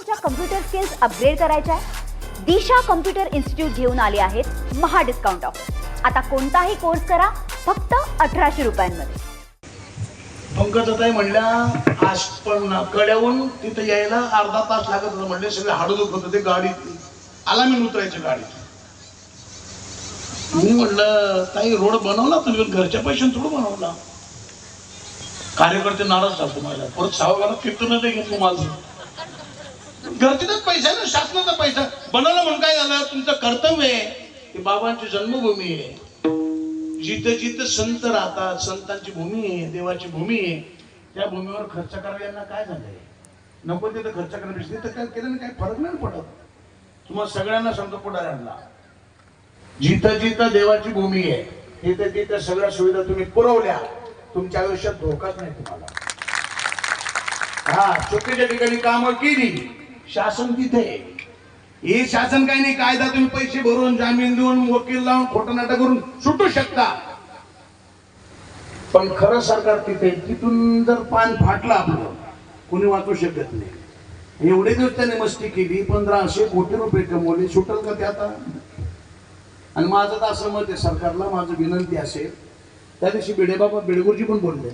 तुमच्या computer skills upgrade करायच्या आहे? दिशा कम्प्युटर इन्स्टिट्यूट घेऊन आले आहेत महा डिस्काउंट ऑफर. आता कोणताही कोर्स करा फक्त 1800 रुपयांमध्ये. पंकजाताई म्हणल्या आज पण कड्याहून तिथे यायला अर्धा तास लागत होता. म्हणले सगळे हाडू दुखत होते गाडीत. आला मी उतरायचे गाडीत. मी म्हणलं ताई रोड बनवला तुम्ही घरच्या पैशाने थोडं बनवला. कार्यकर्ते नाराज झाले मला. परत 6 वेळा किती नाही घेतलं माझं. घरच्याच पैसा ना, शासनाचा पैसा बनवला म्हणून काय झालं. तुमचं कर्तव्य आहे. ही बाबांची जन्मभूमी आहे. जिथं जिथं संत राहतात, संतांची भूमी आहे, देवाची भूमी आहे, त्या भूमीवर खर्च करायला यांना काय झालंय. नको तिथं खर्च करण्यापेक्षा तिथं काय केलं काही फरक नाही पडत. तुम्हाला सगळ्यांना सांगतो पुढाऱ्यांना, जिथं जिथं देवाची भूमी आहे तिथं तिथं सगळ्या सुविधा तुम्ही पुरवल्या, तुमच्या आयुष्यात धोकाच नाही तुम्हाला. हा चुकीच्या ठिकाणी कामं केली, शासन तिथे. हे शासन काही नाही, कायदा तुम्ही पैसे भरून जामीन देऊन वकील लावून खोटं नाटक करून सुटू शकता. पण खरं सरकार तिथे, तिथून जर पान फाटलं आपलं कोणी वाचू शकत नाही. एवढे दिवस त्याने मस्ती केली, 1500 कोटी रुपये कमवले, सुटल का ते आता. आणि माझं तर असं मत आहे सरकारला, माझं विनंती असेल, त्या दिवशी बेडेगुरुजी पण बोलले,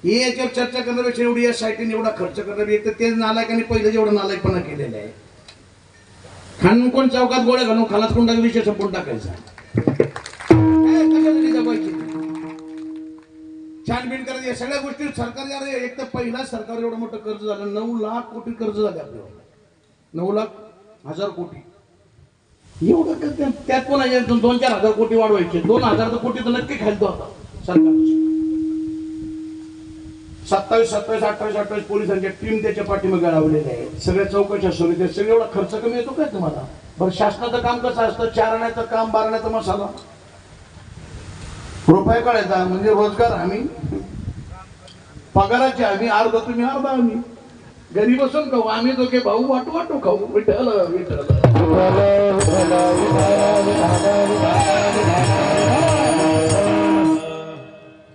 हे याच्यावर चर्चा करण्यापेक्षा एवढी या साईटीने एवढा खर्च करण्यापेक्षा ते नालायकांनी पहिले जेवढं नालायकपणा केलेला आहे. खानकोण चौकात गोळ्या घालून खालात कोणता विषय संपून टाकायचा. छानबीन करायची या सगळ्या गोष्टी सरकार. एक तर पहिला सरकार एवढं मोठं कर्ज झालं, 9 लाख कोटी कर्ज झाले आपल्याला. 9,00,000 कोटी एवढं. त्यात पण 2-4 हजार कोटी वाढवायचे. 2,000 कोटी तर नक्की खालतो आता सरकार. 27-28 पोलिसांच्या टीम त्याच्या पाठीमागे लावलेल्या आहेत. सगळ्या चौकशा सुरू आहेत. सगळं एवढा खर्च कमी येतो काय तुम्हाला. बरं शासनाचं काम कसं असतं, 4 आण्याचं काम 12 आण्याचा मसाला, रुपये काढायचा म्हणजे रोजगार हमी, पगाराची हमी, अर्धा तुम्ही अर्धा आम्ही. घरी बसून खाऊ आम्ही दोघे भाऊ, वाटू खाऊ. विठ्ठल विठ्ठल.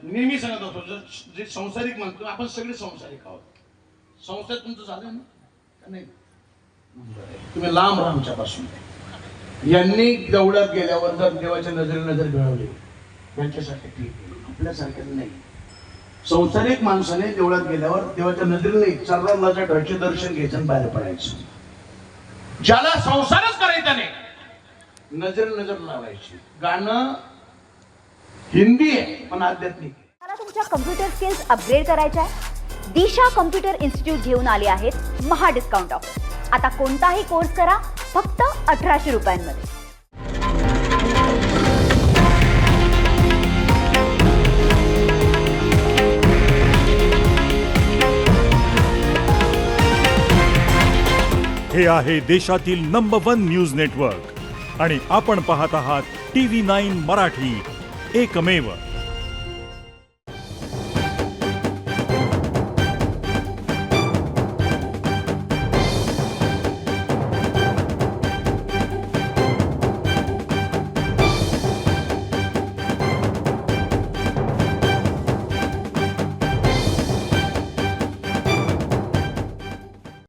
नेहमी सांगत होतो, जे संसारिक म्हणतो आपण सगळे संसारिक आहोत. संसार तुमचं झालं ना नाही. तुम्ही लांब राहा आमच्यापासून. यांनी दौड्यात गेल्यावर जर देवाच्या नजर मिळवली त्यांच्यासाठी ठीक आहे, आपल्यासारख्याला नाही. संसारिक माणसाने देवळात गेल्यावर देवाच्या नजरेला चरणाच्या ढळचे दर्शन घ्यायचं आणि बाहेर पडायचं. ज्याला संसारच करायचा नाही, नजर लावायची. गाणं हिंदी आहे पण आध्यात्मिक. मला तुमच्या कम्प्युटर स्किल्स अपग्रेड करायच्या आहे? दिशा कम्प्युटर इन्स्टिट्यूट घेऊन आले आहेत महा डिस्काउंट ऑफर. आता कोणताही कोर्स करा फक्त 1800 रुपयांमध्ये. हे आहे देशातील नंबर 1 न्यूज नेटवर्क आणि आपण पाहत आहात TV9 मराठी, एकमेव.